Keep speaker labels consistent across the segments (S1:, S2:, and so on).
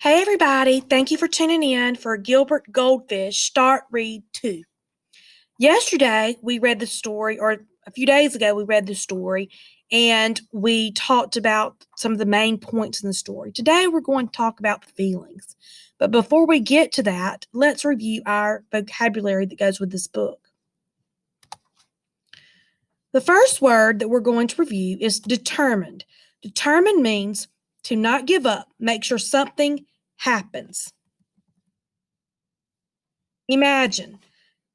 S1: Hey everybody, thank you for tuning in for Gilbert Goldfish Start Read 2. Yesterday we read the story, or a few days ago we read the story, and we talked about some of the main points in the story. Today we're going to talk about feelings. But before we get to that, let's review our vocabulary that goes with this book. The first word that we're going to review is determined. Determined means to not give up, make sure something happens. Imagine,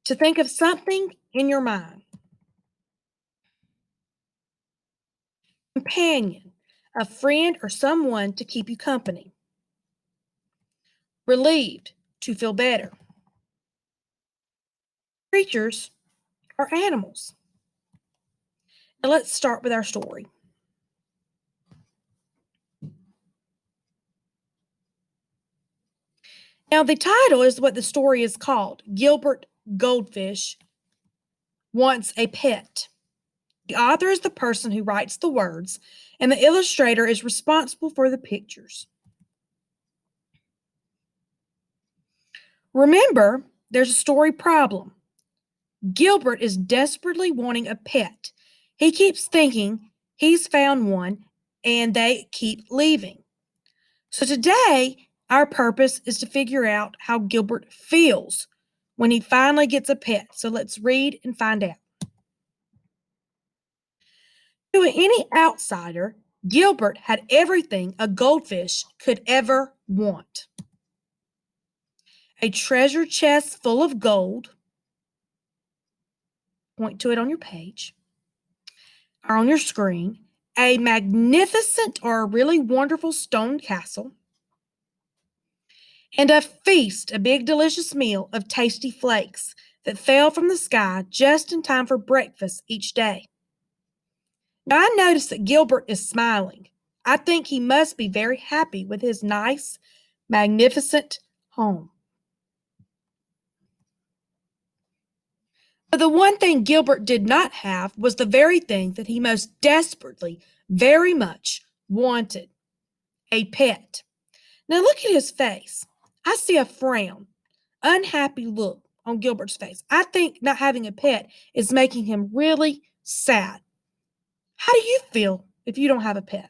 S1: to think of something in your mind. Companion, a friend or someone to keep you company. Relieved, to feel better. Creatures are animals. Now let's start with our story. Now the title is what the story is called. Gilbert Goldfish wants a pet. The author is the person who writes the words, and the illustrator is responsible for the pictures. Remember, there's a story problem. Gilbert is desperately wanting a pet. He keeps thinking he's found one, and they keep leaving. So today, our purpose is to figure out how Gilbert feels when he finally gets a pet. So let's read and find out. To any outsider, Gilbert had everything a goldfish could ever want: a treasure chest full of gold. Point to it on your page or on your screen. A magnificent or a really wonderful stone castle, and a feast, a big delicious meal of tasty flakes that fell from the sky just in time for breakfast each day. Now I notice that Gilbert is smiling. I think he must be very happy with his nice, magnificent home. But the one thing Gilbert did not have was the very thing that he most desperately, very much wanted: a pet. Now look at his face. I see a frown, unhappy look on Gilbert's face. I think not having a pet is making him really sad. How do you feel if you don't have a pet?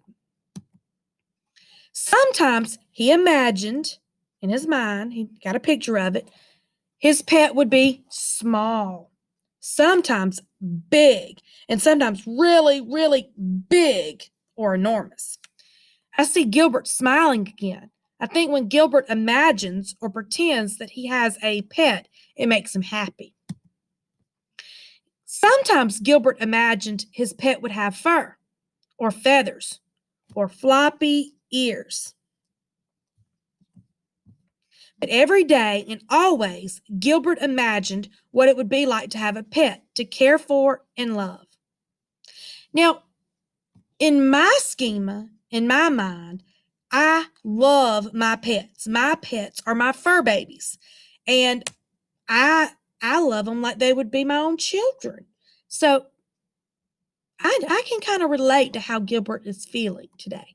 S1: Sometimes he imagined in his mind, he got a picture of it, his pet would be small, sometimes big, and sometimes really, really big or enormous. I see Gilbert smiling again. I think when Gilbert imagines or pretends that he has a pet, it makes him happy. Sometimes Gilbert imagined his pet would have fur or feathers or floppy ears. But every day and always, Gilbert imagined what it would be like to have a pet to care for and love. Now, in my schema, in my mind, I love my pets. My pets are my fur babies. And I love them like they would be my own children. So I can kind of relate to how Gilbert is feeling today.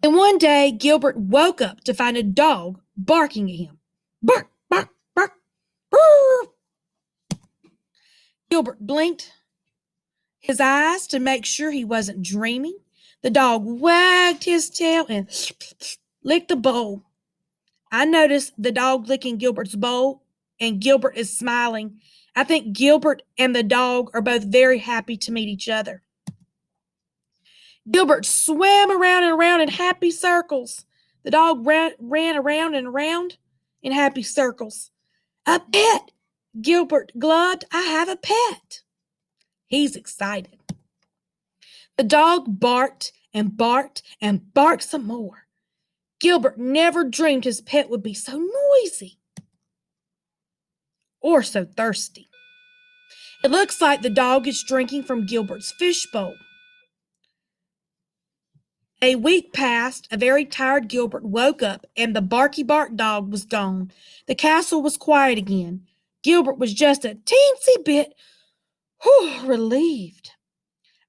S1: And one day, Gilbert woke up to find a dog barking at him. Bark, bark, bark. Brr. Gilbert blinked his eyes to make sure he wasn't dreaming. The dog wagged his tail and licked the bowl. I noticed the dog licking Gilbert's bowl, and Gilbert is smiling. I think Gilbert and the dog are both very happy to meet each other. Gilbert swam around and around in happy circles. The dog ran around and around in happy circles. A pet! Gilbert glubbed. I have a pet. He's excited. The dog barked and barked and barked some more. Gilbert never dreamed his pet would be so noisy or so thirsty. It looks like the dog is drinking from Gilbert's fishbowl. A week passed. A very tired Gilbert woke up, and the barky bark dog was gone. The castle was quiet again. Gilbert was just a teensy bit relieved.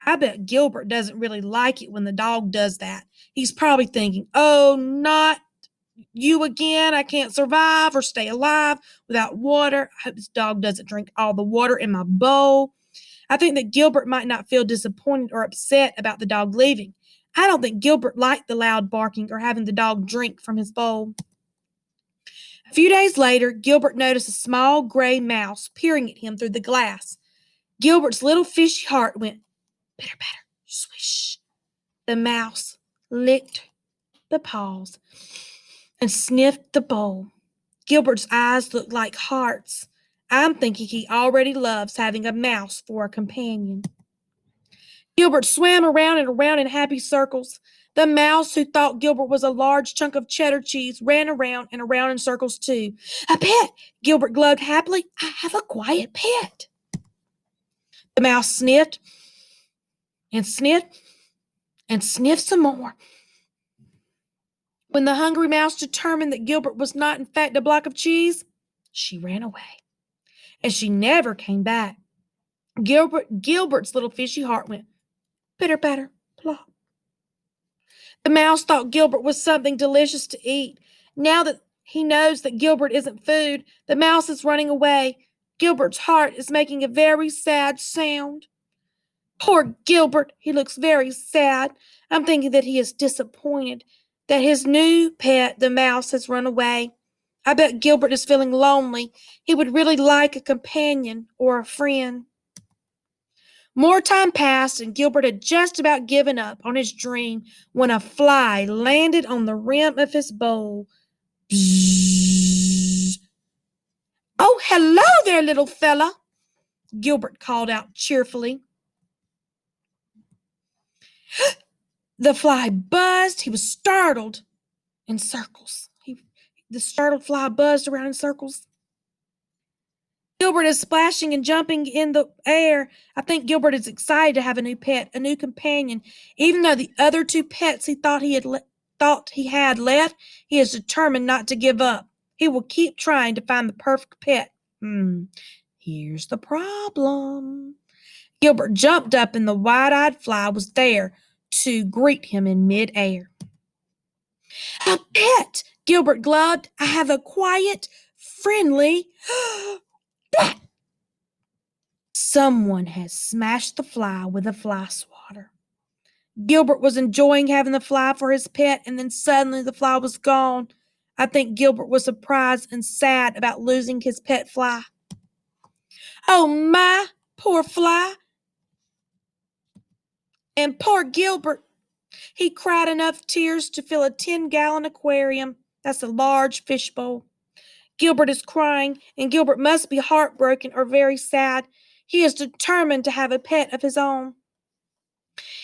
S1: I bet Gilbert doesn't really like it when the dog does that. He's probably thinking, oh, not you again. I can't survive or stay alive without water. I hope this dog doesn't drink all the water in my bowl. I think that Gilbert might not feel disappointed or upset about the dog leaving. I don't think Gilbert liked the loud barking or having the dog drink from his bowl. A few days later, Gilbert noticed a small gray mouse peering at him through the glass. Gilbert's little fishy heart went pitter patter, swish. The mouse licked the paws and sniffed the bowl. Gilbert's eyes looked like hearts. I'm thinking he already loves having a mouse for a companion. Gilbert swam around and around in happy circles. The mouse, who thought Gilbert was a large chunk of cheddar cheese, ran around and around in circles too. A pet! Gilbert glowed happily. I have a quiet pet. The mouse sniffed and sniffed and sniffed some more. When the hungry mouse determined that Gilbert was not in fact a block of cheese, she ran away. And she never came back. Gilbert's little fishy heart went pitter patter, plop. The mouse thought Gilbert was something delicious to eat. Now that he knows that Gilbert isn't food, the mouse is running away. Gilbert's heart is making a very sad sound. Poor Gilbert, he looks very sad. I'm thinking that he is disappointed that his new pet, the mouse, has run away. I bet Gilbert is feeling lonely. He would really like a companion or a friend. More time passed, and Gilbert had just about given up on his dream when a fly landed on the rim of his bowl. Bzzz. Oh, hello there, little fella, Gilbert called out cheerfully. The fly buzzed. He was startled in circles. The startled fly buzzed around in circles. Gilbert is splashing and jumping in the air. I think Gilbert is excited to have a new pet, a new companion. Even though the other two pets he thought he had left, he is determined not to give up. He will keep trying to find the perfect pet. Here's the problem. Gilbert jumped up and the wide-eyed fly was there to greet him in midair. A pet! Gilbert glowed. I have a quiet, friendly... Someone has smashed the fly with a fly swatter. Gilbert was enjoying having the fly for his pet, and then suddenly the fly was gone. I think Gilbert was surprised and sad about losing his pet fly. Oh my, poor fly. And poor Gilbert. He cried enough tears to fill a 10-gallon aquarium. That's a large fishbowl. Gilbert is crying, and Gilbert must be heartbroken or very sad. He is determined to have a pet of his own.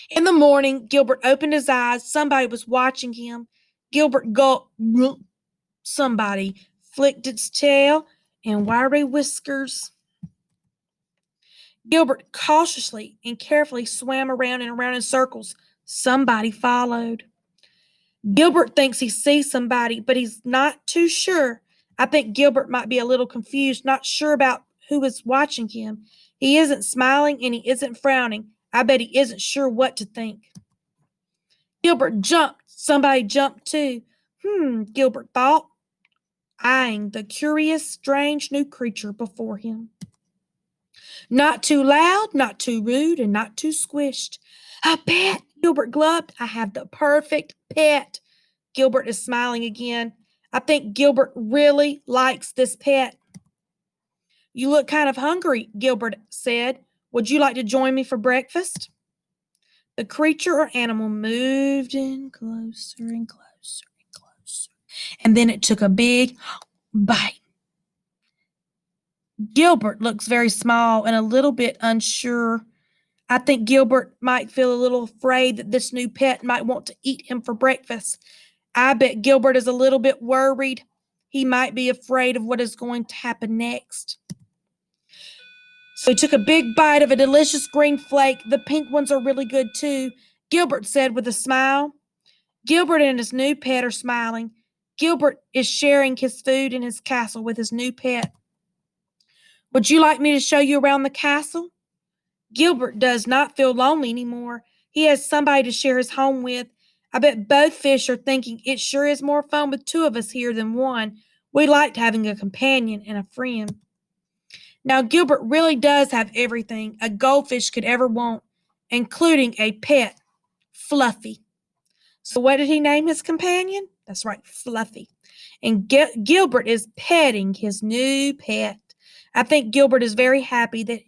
S1: In the morning, Gilbert opened his eyes. Somebody was watching him. Gilbert gulped. Somebody flicked its tail and wiry whiskers. Gilbert cautiously and carefully swam around and around in circles. Somebody followed. Gilbert thinks he sees somebody, but he's not too sure. I think Gilbert might be a little confused, not sure about who is watching him. He isn't smiling and he isn't frowning. I bet he isn't sure what to think. Gilbert jumped. Somebody jumped too. Gilbert thought, eyeing the curious, strange new creature before him. Not too loud, not too rude, and not too squished. A pet, Gilbert gulped. I have the perfect pet. Gilbert is smiling again. I think Gilbert really likes this pet. You look kind of hungry, Gilbert said. Would you like to join me for breakfast? The creature or animal moved in closer and closer and closer. And then it took a big bite. Gilbert looks very small and a little bit unsure. I think Gilbert might feel a little afraid that this new pet might want to eat him for breakfast. I bet Gilbert is a little bit worried. He might be afraid of what is going to happen next. So he took a big bite of a delicious green flake. The pink ones are really good too, Gilbert said with a smile. Gilbert and his new pet are smiling. Gilbert is sharing his food in his castle with his new pet. Would you like me to show you around the castle? Gilbert does not feel lonely anymore. He has somebody to share his home with. I bet both fish are thinking it sure is more fun with two of us here than one. We liked having a companion and a friend. Now, Gilbert really does have everything a goldfish could ever want, including a pet, Fluffy. So, what did he name his companion? That's right, Fluffy. And Gilbert is petting his new pet. I think Gilbert is very happy that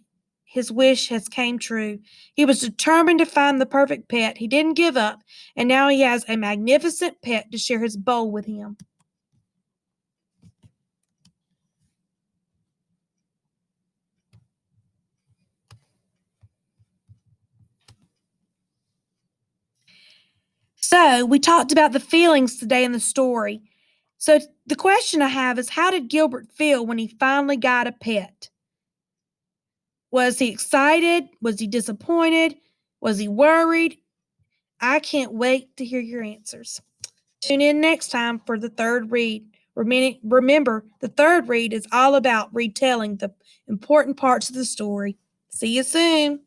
S1: his wish has came true. He was determined to find the perfect pet. He didn't give up, and now he has a magnificent pet to share his bowl with him. So, we talked about the feelings today in the story. So, the question I have is how did Gilbert feel when he finally got a pet? Was he excited? Was he disappointed? Was he worried? I can't wait to hear your answers. Tune in next time for the third read. Remember, the third read is all about retelling the important parts of the story. See you soon.